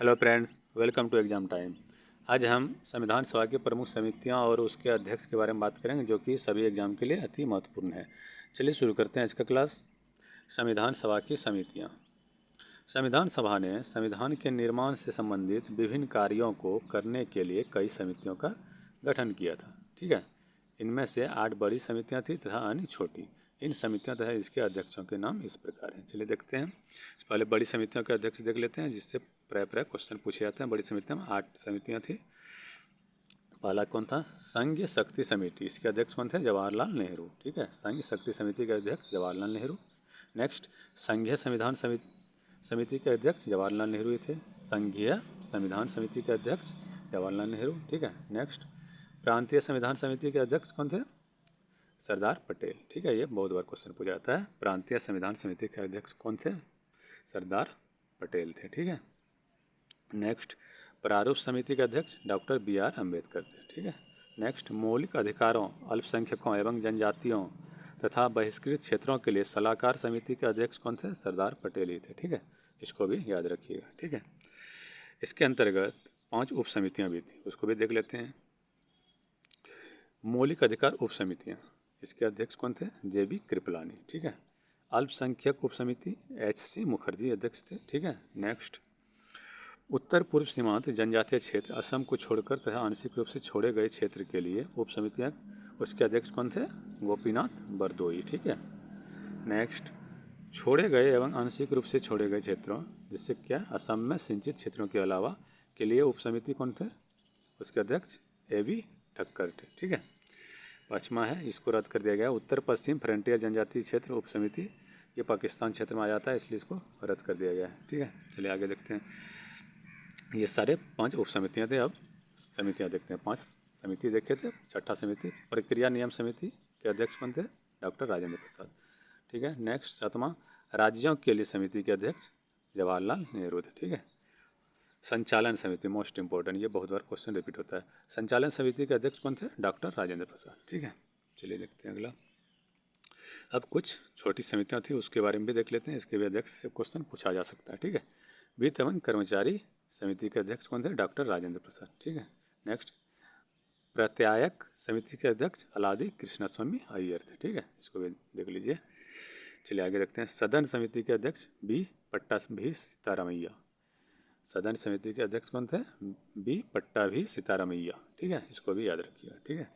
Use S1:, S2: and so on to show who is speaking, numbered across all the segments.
S1: Hello friends, welcome to exam time. आज हम संविधान सभा की प्रमुख समितियां और उसके अध्यक्ष के बारे में बात करेंगे, जो कि सभी एग्जाम के लिए अति महत्वपूर्ण है। चलिए शुरू करते हैं आज का क्लास। संविधान सभा की समितियां। संविधान सभा ने संविधान के निर्माण से संबंधित विभिन्न कार्यों को करने के लिए कई समितियों का गठन किया था। ठीक है, इनमें से 8 बड़ी समितियां थी तथा अन्य छोटी। इन समितियों तथा इसके अध्यक्षों के नाम इस प्रकार हैं। चलिए देखते हैं। पहले बड़ी समितियों के अध्यक्ष देख लेते हैं, जिससे प्राय क्वेश्चन पूछे जाते हैं। बड़ी समितियों में 8 समितियां थी। पहला कौन था? संघ शक्ति समिति। इसके अध्यक्ष कौन थे? जवाहरलाल नेहरू। ठीक है, संघ शक्ति समिति के अध्यक्ष जवाहरलाल नेहरू। नेक्स्ट, संघीय संविधान समिति के अध्यक्ष जवाहरलाल नेहरू ही थे। संघीय संविधान समिति के अध्यक्ष जवाहरलाल नेहरू। ठीक है, नेक्स्ट, प्रांतीय संविधान समिति के अध्यक्ष कौन थे? सरदार पटेल। ठीक है, ये बहुत बार क्वेश्चन पूछा जाता है। प्रांतीय संविधान समिति के अध्यक्ष कौन थे? सरदार पटेल थे। ठीक है, नेक्स्ट, प्रारूप समिति के अध्यक्ष डॉक्टर बी.आर. अम्बेडकर थे। ठीक है, नेक्स्ट, मौलिक अधिकारों, अल्पसंख्यकों एवं जनजातियों तथा बहिष्कृत क्षेत्रों के लिए सलाहकार समिति के अध्यक्ष कौन थे? सरदार पटेल ही थे। ठीक है, इसको भी याद रखिएगा। ठीक है, इसके अंतर्गत 5 उप समितियाँ भी थी, उसको भी देख लेते हैं। मौलिक अधिकार उप समितियाँ, इसके अध्यक्ष कौन थे? जे.बी. कृपलानी। ठीक है, अल्पसंख्यक उप समिति एच.सी. मुखर्जी अध्यक्ष थे। ठीक है, नेक्स्ट, उत्तर पूर्व सीमांत जनजातीय क्षेत्र असम को छोड़कर तथा आंशिक रूप से छोड़े गए क्षेत्र के लिए उप समितियाँ, उसके अध्यक्ष कौन थे? गोपीनाथ बरदोई। ठीक है, नेक्स्ट, छोड़े गए एवं आंशिक रूप से छोड़े गए क्षेत्रों, जिससे क्या असम में सिंचित क्षेत्रों के अलावा के लिए उप समिति कौन थे? उसके अध्यक्ष ए.बी. ठक्कर थे। ठीक है, पाँचवा है, इसको रद्द कर दिया गया। उत्तर पश्चिम फ्रंटियर जनजातीय क्षेत्र उप समिति, ये पाकिस्तान क्षेत्र में आ जाता है, इसलिए इसको रद्द कर दिया गया है। ठीक है, चलिए आगे देखते हैं। ये सारे 5 उप समितियाँ थे। अब समितियाँ देखते हैं। 5 समिति देखे थे। छठा समिति प्रक्रिया नियम समिति के अध्यक्ष कौन थे? डॉक्टर राजेंद्र प्रसाद। ठीक है, नेक्स्ट, 7वां, राज्यों के लिए समिति के अध्यक्ष जवाहरलाल नेहरू थे। ठीक है, संचालन समिति मोस्ट इंपॉर्टेंट, ये बहुत बार क्वेश्चन रिपीट होता है। संचालन समिति के अध्यक्ष कौन थे? डॉक्टर राजेंद्र प्रसाद। ठीक है, चलिए देखते हैं अगला। अब कुछ छोटी समितियाँ थी, उसके बारे में भी देख लेते हैं। इसके भी अध्यक्ष से क्वेश्चन पूछा जा सकता है। ठीक है, वित्त एवं कर्मचारी समिति के अध्यक्ष कौन थे? डॉक्टर राजेंद्र प्रसाद। ठीक है, नेक्स्ट, प्रत्यायक समिति के अध्यक्ष अलादी कृष्णस्वामी अय्यर थे। ठीक है, इसको भी देख लीजिए। चलिए आगे देखते हैं। सदन समिति के अध्यक्ष भी सीतारामैया। सदन समिति के अध्यक्ष कौन थे? बी पट्टाभी सीतारामैया। ठीक है, इसको भी याद रखिएगा। ठीक है,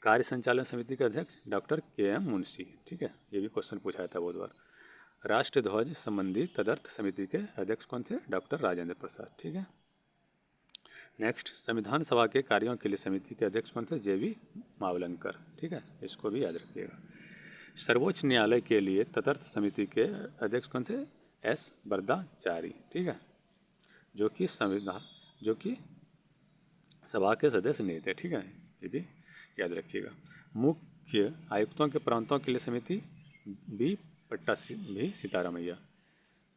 S1: कार्य संचालन समिति के अध्यक्ष डॉक्टर के.एम. मुंशी। ठीक है, ये भी क्वेश्चन पूछा था बहुत बार। राष्ट्र ध्वज संबंधी तदर्थ समिति के अध्यक्ष कौन थे? डॉक्टर राजेंद्र प्रसाद। ठीक है, नेक्स्ट, संविधान सभा के कार्यों के लिए समिति के अध्यक्ष कौन थे? जे.बी. मावलंकर। ठीक है, इसको भी याद रखिएगा। सर्वोच्च न्यायालय के लिए तदर्थ समिति के अध्यक्ष कौन थे? एस. बरदाचारी। ठीक है, जो कि सभा के सदस्य नहीं थे। ठीक है, ये भी याद रखिएगा। मुख्य आयुक्तों के प्रांतों के लिए समिति बी भी सीतारामैया।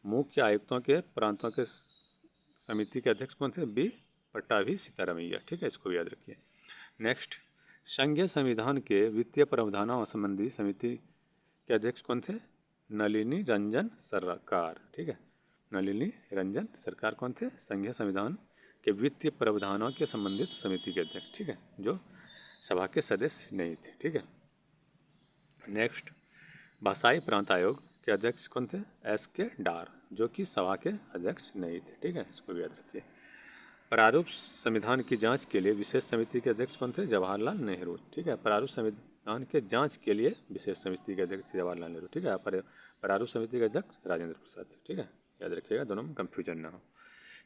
S1: मुख्य आयुक्तों के प्रांतों के समिति के अध्यक्ष कौन थे? बी पट्टाभी सीतारामैया। ठीक है, इसको भी याद रखिए। नेक्स्ट, संघीय संविधान के वित्तीय प्रावधानों संबंधी समिति के अध्यक्ष कौन थे? नलिनी रंजन सरकार। ठीक है, नलिनी रंजन सरकार कौन थे? संघीय संविधान के वित्तीय प्रावधानों के संबंधित समिति के अध्यक्ष। ठीक है, जो सभा के सदस्य नहीं थे। ठीक है, नेक्स्ट, भाषाई प्रांत आयोग के अध्यक्ष कौन थे? एस के डार, जो कि सभा के अध्यक्ष नहीं थे। ठीक है, इसको भी याद रखिए। प्रारूप संविधान की जांच के लिए विशेष समिति के अध्यक्ष कौन थे? जवाहरलाल नेहरू। ठीक है, प्रारूप संविधान के जांच के लिए विशेष समिति के अध्यक्ष जवाहरलाल नेहरू। ठीक है, प्रारूप समिति के अध्यक्ष राजेंद्र प्रसाद। ठीक है, याद रखिएगा, दोनों में कंफ्यूजन ना हो।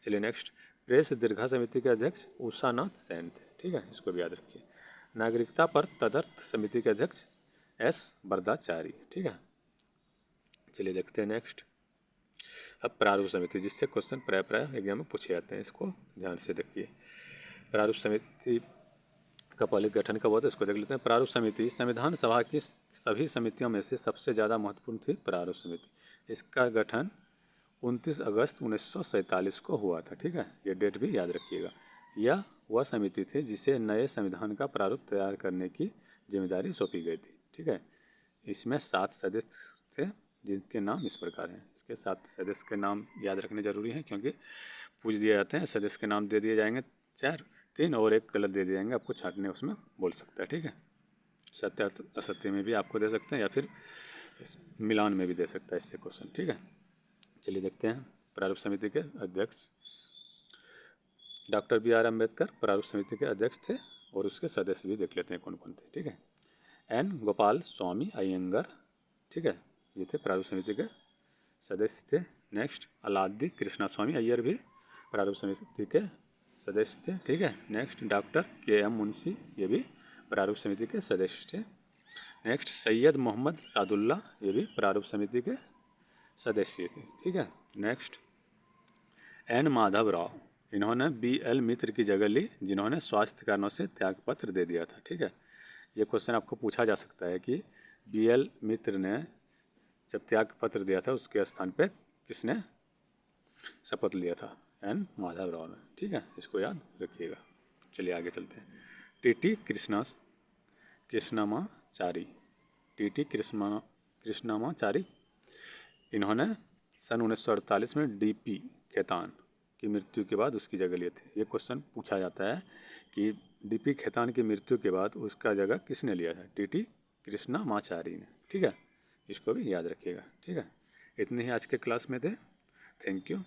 S1: चलिए नेक्स्ट, प्रेस दीर्घा समिति के अध्यक्ष उषानाथ सेन थे। ठीक है, इसको भी याद रखिए। नागरिकता पर तदर्थ समिति के अध्यक्ष एस. बरदाचारी। ठीक है, चलिए देखते हैं नेक्स्ट। अब प्रारूप समिति, जिससे क्वेश्चन प्राय एग्जाम में पूछे जाते हैं, इसको ध्यान से देखिए। प्रारूप समिति का पहले गठन कब हुआ था, इसको देख लेते हैं। प्रारूप समिति संविधान सभा की सभी समितियों में से सबसे ज़्यादा महत्वपूर्ण थी प्रारूप समिति। इसका गठन 29 अगस्त 1947 को हुआ था। ठीक है, ये डेट भी याद रखिएगा। यह वह समिति थी जिसे नए संविधान का प्रारूप तैयार करने की जिम्मेदारी सौंपी गई थी। ठीक है, इसमें 7 सदस्य थे। जिनके नाम इस प्रकार हैं। इसके 7 सदस्य के नाम याद रखने जरूरी हैं, क्योंकि पूछ दिए जाते हैं। सदस्य के नाम दे दिए जाएंगे 4, 3 और 1 गलत दे दिए जाएंगे, आपको छांटने उसमें बोल सकता है, ठीक है। सत्य असत्य में भी आपको दे सकते हैं, या फिर मिलान में भी दे सकता है इससे क्वेश्चन, ठीक है। चलिए देखते हैं। प्रारूप समिति के अध्यक्ष डॉक्टर B.R. अम्बेडकर प्रारूप समिति के अध्यक्ष थे, और उसके सदस्य भी देख लेते हैं कौन कौन थे, ठीक है। N. गोपाल स्वामी अयंगर, ठीक है, ये थे प्रारूप समिति के सदस्य थे। नेक्स्ट अलाद्दी कृष्णा स्वामी अय्यर भी प्रारूप समिति के सदस्य थे, ठीक है। Next doctor K.M. मुंशी, ये भी प्रारूप समिति के सदस्य थे। नेक्स्ट सैयद मोहम्मद सादुल्ला, ये भी प्रारूप समिति के सदस्य थे, ठीक है। Next N. माधव राव, इन्होंने B.L. मित्र की जगह ली, जिन्होंने स्वास्थ्य कारणों से त्यागपत्र दे दिया था, ठीक है। ये क्वेश्चन आपको पूछा जा सकता है कि B.L. मित्र ने जब त्यागपत्र दिया था, उसके स्थान पे किसने शपथ लिया था? N. माधव राव ने, ठीक है, इसको याद रखिएगा। चलिए आगे चलते हैं। T.T. कृष्णमाचारी, T.T. कृष्णमाचारी, इन्होंने सन 1948 में D.P. खेतान की मृत्यु के बाद उसकी जगह लिए थे। ये क्वेश्चन पूछा जाता है कि D.P. खेतान की मृत्यु के बाद उसका जगह किसने लिया था? T.T. कृष्णमाचारी ने, ठीक है, इसको भी याद रखिएगा, ठीक है। इतने ही आज के क्लास में थे। Thank you.